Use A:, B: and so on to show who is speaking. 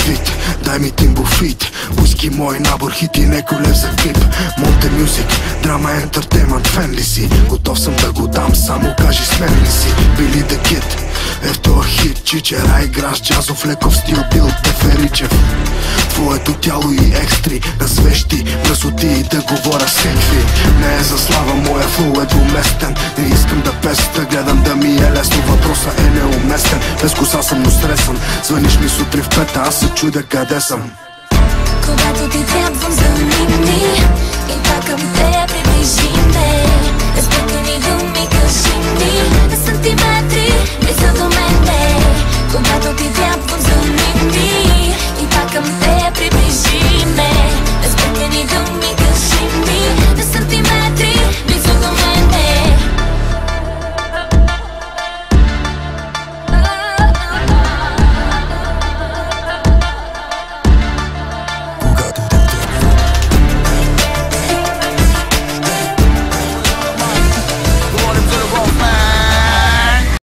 A: твит, дай ми тимбофит, уиски мой набор хити, некой лев за клип. Монте мюзик, драма ентертеймент, фен ли си? Готов съм да го дам, само кажи смен ли си? Били да кит, ето хит, чичера играш джазов леков стил, бил Теферичев. Твоето тяло и екстри, на свещи, мръсоти и да говоря всеки. Не е за слава, моя флоу е двуместен. Не искам да песта, гледам да ми е лесно, въпросът е неуместен. Без коса съм, но стресан, звъниш ми сутрин в 5, аз се чудя къде съм.
B: Когато ти трябвам, звъни ми и пак към теб.